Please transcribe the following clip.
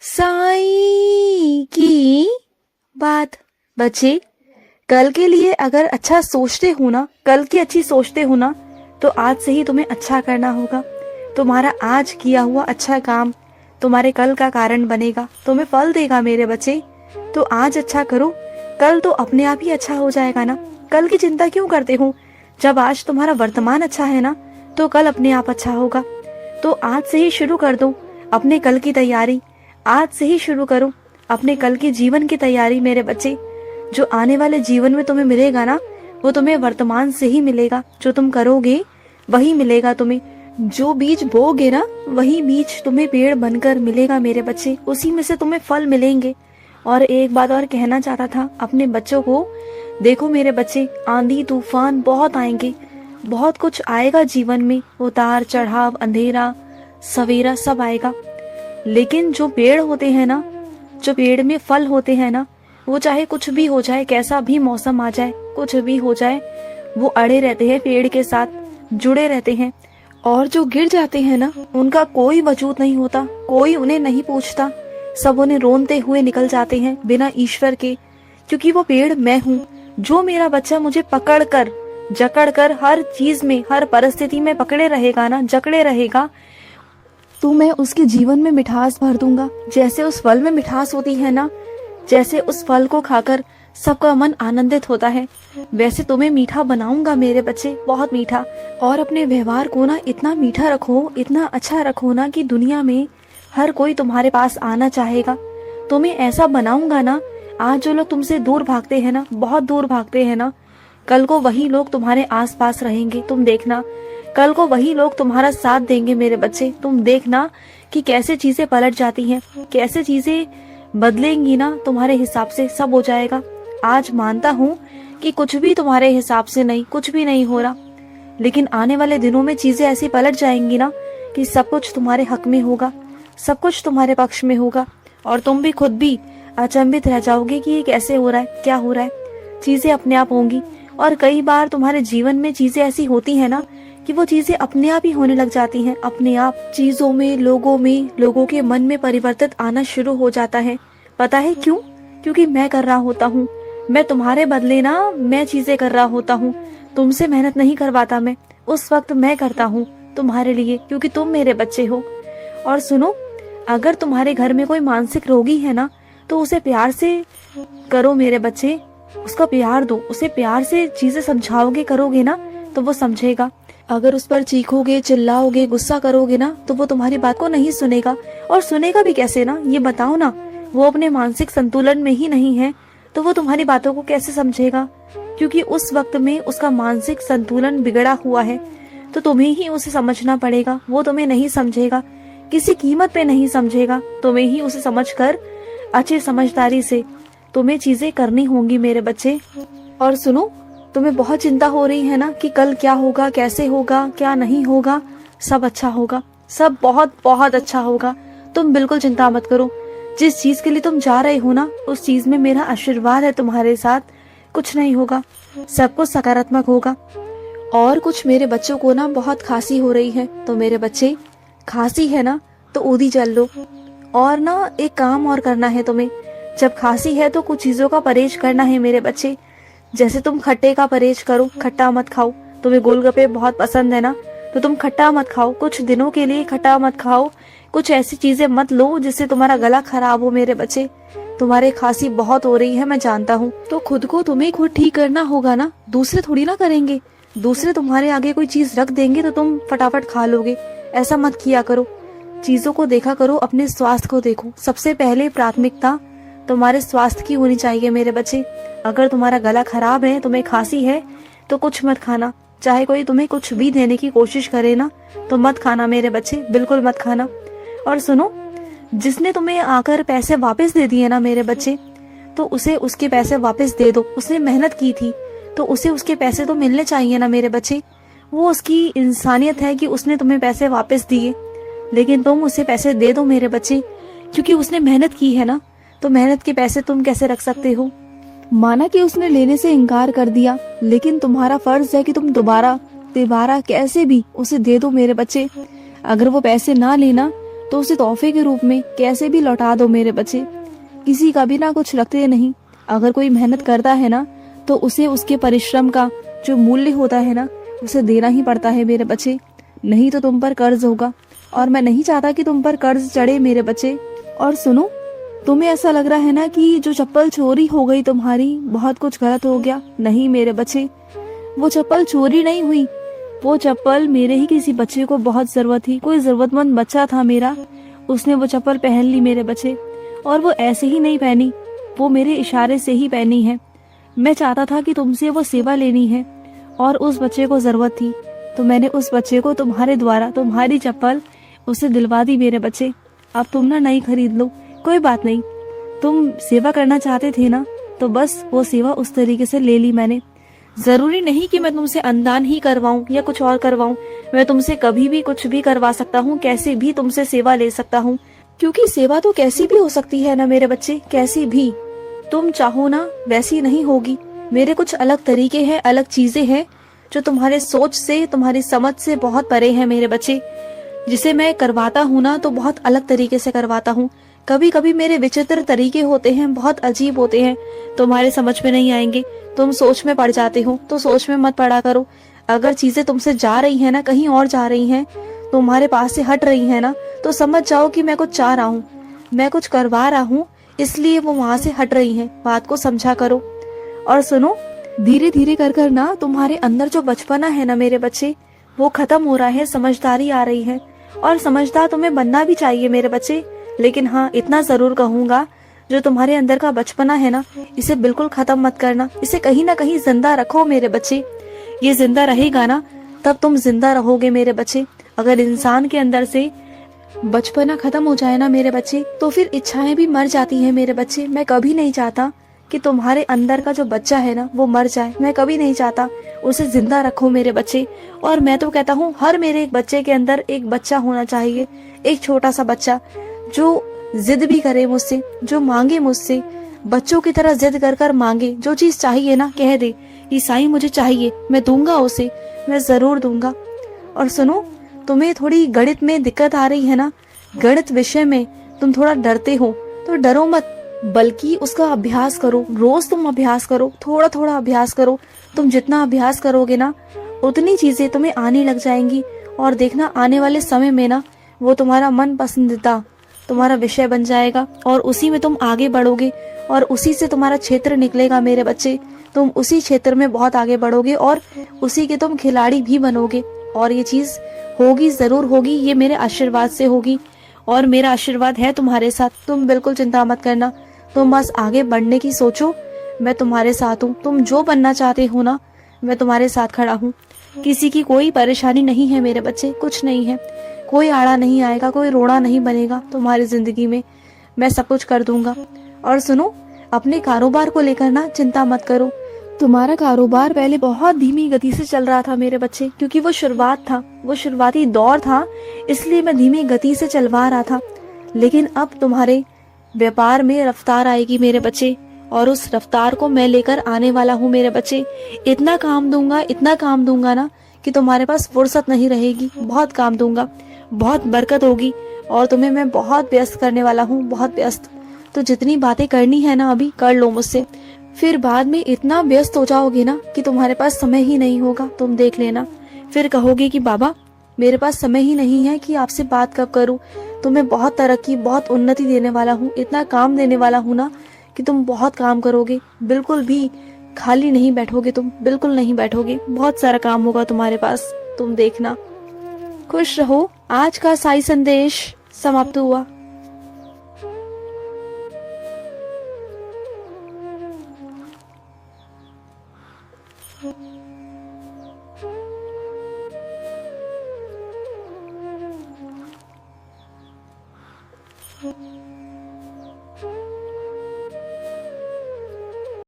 साईं की बात। बच्चे, कल के लिए अगर अच्छा सोचते हो ना, कल की अच्छी सोचते हो ना, तो आज से ही तुम्हें अच्छा करना होगा। तुम्हारा आज किया हुआ अच्छा काम तुम्हारे कल का कारण बनेगा, तुम्हें फल देगा मेरे बच्चे। तो आज अच्छा करो, कल तो अपने आप ही अच्छा हो जाएगा ना। कल की चिंता क्यों करते हो? जब आज तुम्हारा वर्तमान अच्छा है ना, तो कल अपने आप अच्छा होगा। तो आज से ही शुरू कर दो अपने कल की तैयारी। आज से ही शुरू करो अपने कल के जीवन की तैयारी मेरे बच्चे। जो आने वाले जीवन में तुम्हें मिलेगा ना, वो तुम्हें वर्तमान से ही मिलेगा। जो तुम करोगे वही मिलेगा तुम्हें। जो बीज बोगे ना, वही बीज तुम्हें पेड़ बनकर मिलेगा मेरे बच्चे। उसी में से तुम्हें फल मिलेंगे। और एक बात और कहना चाहता था अपने बच्चों को, देखो मेरे बच्चे, आंधी तूफान बहुत आएंगे, बहुत कुछ आएगा जीवन में, उतार चढ़ाव, अंधेरा सवेरा सब आएगा। लेकिन जो पेड़ होते हैं ना, जो पेड़ में फल होते हैं ना, वो चाहे कुछ भी हो जाए, कैसा भी मौसम आ जाए, कुछ भी हो जाए, वो अड़े रहते हैं, पेड़ के साथ जुड़े रहते हैं। और जो गिर जाते हैं ना, उनका कोई वजूद नहीं होता, कोई उन्हें नहीं पूछता, सब उन्हें रोनते हुए निकल जाते हैं बिना ईश्वर के। क्योंकि वो पेड़ मैं हूँ। जो मेरा बच्चा मुझे पकड़ कर जकड़ कर हर चीज में, हर परिस्थिति में पकड़े रहेगा ना, जकड़े रहेगा, तो मैं उसके जीवन में मिठास भर दूंगा। जैसे उस फल में मिठास होती है ना, जैसे उस फल को खाकर सबका मन आनंदित होता है, वैसे तुम्हें मीठा बनाऊंगा मेरे बच्चे, बहुत मीठा। और अपने व्यवहार को ना इतना मीठा रखो, इतना अच्छा रखो ना, कि दुनिया में हर कोई तुम्हारे पास आना चाहेगा। तुम्हें ऐसा बनाऊंगा ना, आज जो लोग तुमसे दूर भागते हैं ना, बहुत दूर भागते हैं ना, कल को वही लोग तुम्हारे आसपास रहेंगे। तुम देखना, कल को वही लोग तुम्हारा साथ देंगे मेरे बच्चे। तुम देखना कि कैसे चीजें पलट जाती हैं, कैसे चीजें बदलेंगी ना, तुम्हारे हिसाब से सब हो जाएगा। आज मानता हूँ कि कुछ भी तुम्हारे हिसाब से नहीं, कुछ भी नहीं हो रहा, लेकिन आने वाले दिनों में चीजें ऐसी पलट जाएंगी ना कि सब कुछ तुम्हारे हक में होगा, सब कुछ तुम्हारे पक्ष में होगा। और तुम भी खुद भी अचंभित रह जाओगे कि ये कैसे हो रहा है, क्या हो रहा है। चीजें अपने आप होंगी। और कई बार तुम्हारे जीवन में चीजें ऐसी होती है ना कि वो चीजें अपने आप ही होने लग जाती हैं। अपने आप चीजों में, लोगों में, लोगों के मन में परिवर्तित आना शुरू हो जाता है। पता है क्यों? क्योंकि मैं कर रहा होता हूँ। मैं तुम्हारे बदले ना, मैं चीजें कर रहा होता हूँ। तुमसे मेहनत नहीं करवाता मैं, उस वक्त मैं करता हूँ तुम्हारे लिए, क्योंकि तुम मेरे बच्चे हो। और सुनो, अगर तुम्हारे घर में कोई मानसिक रोगी है ना, तो उसे प्यार से करो मेरे बच्चे, उसका प्यार दो, उसे प्यार से चीजें समझाओगे, करोगे ना, तो वो समझेगा। अगर उस पर चीखोगे, चिल्लाओगे, गुस्सा करोगे ना, तो वो तुम्हारी बात को नहीं सुनेगा। और सुनेगा भी कैसे ना, ये बताओ ना। वो अपने मानसिक संतुलन में ही नहीं है, तो वो तुम्हारी बातों को कैसे समझेगा? क्योंकि उस वक्त में उसका मानसिक संतुलन बिगड़ा हुआ है। तो तुम्हें ही उसे समझना पड़ेगा, वो तुम्हें नहीं समझेगा, किसी कीमत पे नहीं समझेगा। तुम्हें ही उसे समझकर अच्छी समझदारी से तुम्हें चीजें करनी होंगी मेरे बच्चे। और सुनो, तुम्हें बहुत चिंता हो रही है ना कि कल क्या होगा, कैसे होगा, क्या नहीं होगा। सब अच्छा होगा, सब बहुत बहुत अच्छा होगा। तुम बिल्कुल चिंता मत करो। जिस चीज के लिए तुम जा रहे हो ना, उस चीज में मेरा आशीर्वाद है तुम्हारे साथ। कुछ नहीं होगा, सब कुछ सकारात्मक होगा। और कुछ मेरे बच्चों को ना बहुत खांसी हो रही है, तो मेरे बच्चे, खांसी है ना तो ऊदी जल लो। और ना एक काम और करना है तुम्हें। जब खांसी है तो कुछ चीजों का परहेज करना है मेरे बच्चे। जैसे तुम खट्टे का परहेज करो, खट्टा मत खाओ। तुम्हें गोलगप्पे बहुत पसंद है ना, तो तुम खट्टा मत खाओ, कुछ दिनों के लिए खट्टा मत खाओ। कुछ ऐसी चीजें मत लो जिससे तुम्हारा गला खराब हो मेरे बच्चे। तुम्हारे खांसी बहुत हो रही है, मैं जानता हूँ। तो खुद को तुम्हें खुद ठीक करना होगा ना, दूसरे थोड़ी ना करेंगे। दूसरे तुम्हारे आगे कोई चीज रख देंगे तो तुम फटाफट खा लोगे। ऐसा मत किया करो। चीजों को देखा करो, अपने स्वास्थ्य को देखो। सबसे पहले प्राथमिकता तुम्हारे स्वास्थ्य की होनी चाहिए मेरे बच्चे। अगर तुम्हारा गला खराब है, तुम्हें खांसी है, तो कुछ मत खाना। चाहे कोई तुम्हें कुछ भी देने की कोशिश करे ना, तो मत खाना मेरे बच्चे, बिल्कुल मत खाना। और सुनो, जिसने तुम्हें आकर पैसे वापस दे दिए ना मेरे बच्चे, तो उसे उसके पैसे वापस दे दो। उसने मेहनत की थी, तो उसे उसके पैसे तो मिलने चाहिए ना मेरे बच्चे। वो उसकी इंसानियत है कि उसने तुम्हें पैसे वापस दिए, लेकिन तुम उसे पैसे दे दो मेरे बच्चे, क्योंकि उसने मेहनत की है ना। तो मेहनत के पैसे तुम कैसे रख सकते हो? माना कि उसने लेने से इनकार कर दिया, लेकिन तुम्हारा फर्ज है कि तुम दोबारा कैसे भी उसे दे दो मेरे बच्चे। अगर वो पैसे ना लेना, तो तो उसे तोहफे के रूप में कैसे भी लौटा दो मेरे बच्चे। किसी का भी ना कुछ रखते नहीं। अगर कोई मेहनत करता है ना तो उसे उसके परिश्रम का जो मूल्य होता है ना उसे देना ही पड़ता है मेरे बच्चे, नहीं तो तुम पर कर्ज होगा और मैं नहीं चाहता कि तुम पर कर्ज चढ़े मेरे बच्चे। और सुनो, तुम्हें ऐसा लग रहा है ना कि जो चप्पल चोरी हो गई तुम्हारी, बहुत कुछ गलत हो गया। नहीं मेरे बच्चे, वो चप्पल चोरी नहीं हुई। वो चप्पल मेरे ही किसी बच्चे को बहुत जरूरत थी, कोई जरूरतमंद बच्चा था मेरा, उसने वो चप्पल पहन ली मेरे बच्चे। और वो ऐसे ही नहीं पहनी, वो मेरे इशारे से ही पहनी है। मैं चाहता था कि तुमसे वो सेवा लेनी है और उस बच्चे को जरूरत थी, तो मैंने उस बच्चे को तुम्हारे द्वारा तुम्हारी चप्पल उसे दिलवा दी मेरे बच्चे। अब तुम ना नई खरीद लो, कोई बात नहीं। तुम सेवा करना चाहते थे ना, तो बस वो सेवा उस तरीके से ले ली मैंने। जरूरी नहीं कि मैं तुमसे अनुदान ही करवाऊं या कुछ और करवाऊं। मैं तुमसे कभी भी कुछ भी करवा सकता हूँ, कैसे भी तुमसे सेवा ले सकता हूँ, क्योंकि सेवा तो कैसी भी हो सकती है ना मेरे बच्चे, कैसी भी तुम चाहो ना वैसी नहीं होगी। मेरे कुछ अलग तरीके हैं, अलग चीजें हैं जो तुम्हारे सोच से, तुम्हारी समझ से बहुत परे हैं मेरे बच्चे। जिसे मैं करवाता हूँ ना तो बहुत अलग तरीके से करवाता हूँ। कभी कभी मेरे विचित्र तरीके होते हैं, बहुत अजीब होते हैं, तुम्हारे समझ में नहीं आएंगे। तुम सोच में पड़ जाते हो तो सोच में मत पड़ा करो। अगर चीजें तुमसे जा रही है ना, कहीं और जा रही हैं, तुम्हारे पास से हट रही है ना, तो समझ जाओ कि मैं कुछ चाह रहा हूँ, मैं कुछ करवा रहा हूँ, इसलिए वो वहां से हट रही हैं। बात को समझा करो। और सुनो, धीरे धीरे कर कर ना तुम्हारे अंदर जो बचपना है ना मेरे बच्चे, वो खत्म हो रहा है, समझदारी आ रही है। और समझदार तुम्हें बनना भी चाहिए मेरे बच्चे। लेकिन हाँ, इतना जरूर कहूंगा, जो तुम्हारे अंदर का बचपना है ना, इसे बिल्कुल खत्म मत करना, इसे कहीं ना कहीं जिंदा रखो मेरे बच्चे। ये जिंदा रहेगा ना, तब तुम जिंदा रहोगे मेरे बच्चे। अगर इंसान के अंदर से बचपना खत्म हो जाए ना मेरे बच्चे, तो फिर इच्छाएं भी मर जाती हैं मेरे बच्चे। मैं कभी नहीं चाहता कि तुम्हारे अंदर का जो बच्चा है ना वो मर जाए, मैं कभी नहीं चाहता। उसे जिंदा रखो मेरे बच्चे। और मैं तो कहता हूँ, हर मेरे एक बच्चे के अंदर एक बच्चा होना चाहिए, एक छोटा सा बच्चा जो जिद भी करे मुझसे, जो मांगे मुझसे, बच्चों की तरह जिद कर कर मांगे। जो चीज चाहिए ना कह दे, ईसाई मुझे चाहिए, मैं दूंगा उसे, मैं जरूर दूंगा। और सुनो, तुम्हें थोड़ी गणित में दिक्कत आ रही है ना, गणित विषय में तुम थोड़ा डरते हो, तो डरो मत, बल्कि उसका अभ्यास करो। रोज तुम अभ्यास करो, थोड़ा थोड़ा अभ्यास करो। तुम जितना अभ्यास करोगे ना, उतनी चीजें तुम्हें आने लग जाएंगी। और देखना, आने वाले समय में ना वो तुम्हारा मन पसंदीदा तुम्हारा विषय बन जाएगा और उसी में तुम आगे बढ़ोगे और उसी से तुम्हारा क्षेत्र निकलेगा मेरे बच्चे। तुम उसी क्षेत्र में बहुत आगे बढ़ोगे और उसी के तुम खिलाड़ी भी बनोगे। और ये चीज होगी, जरूर होगी, ये मेरे आशीर्वाद से होगी और मेरा आशीर्वाद है तुम्हारे साथ। तुम बिल्कुल चिंता मत करना, तुम बस आगे बढ़ने की सोचो, मैं तुम्हारे साथ हूँ। तुम जो बनना चाहते हो ना, मैं तुम्हारे साथ खड़ा हूँ। किसी की कोई परेशानी नहीं है मेरे बच्चे, कुछ नहीं है, कोई आड़ा नहीं आएगा, कोई रोड़ा नहीं बनेगा तुम्हारी जिंदगी में। मैं सब कुछ कर दूंगा। और सुनो, अपने कारोबार को लेकर ना चिंता मत करो। तुम्हारा कारोबार पहले बहुत धीमी गति से चल रहा था मेरे बच्चे, क्योंकि वो शुरुआत था, वो शुरुआती दौर था, इसलिए मैं धीमी गति से चलवा रहा था। लेकिन अब तुम्हारे व्यापार में रफ्तार आएगी मेरे बच्चे, और उस रफ्तार को मैं लेकर आने वाला हूँ मेरे बच्चे। इतना काम दूंगा, इतना काम दूंगा ना कि तुम्हारे पास फुर्सत नहीं रहेगी। बहुत काम दूंगा, बहुत बरकत होगी और तुम्हें मैं बहुत व्यस्त करने वाला हूँ, बहुत व्यस्त। तो जितनी बातें करनी है ना अभी कर लो मुझसे, फिर बाद में इतना व्यस्त हो जाओगे ना कि तुम्हारे पास समय ही नहीं होगा। तुम देख लेना, फिर कहोगे कि बाबा मेरे पास समय ही नहीं है कि आपसे बात कब करूं। तुम्हें बहुत तरक्की, बहुत उन्नति देने वाला हूँ, इतना काम देने वाला हूँ ना कि तुम बहुत काम करोगे, बिल्कुल भी खाली नहीं बैठोगे, तुम बिल्कुल नहीं बैठोगे, बहुत सारा काम होगा तुम्हारे पास, तुम देखना। खुश रहो। आज का साई संदेश समाप्त हुआ।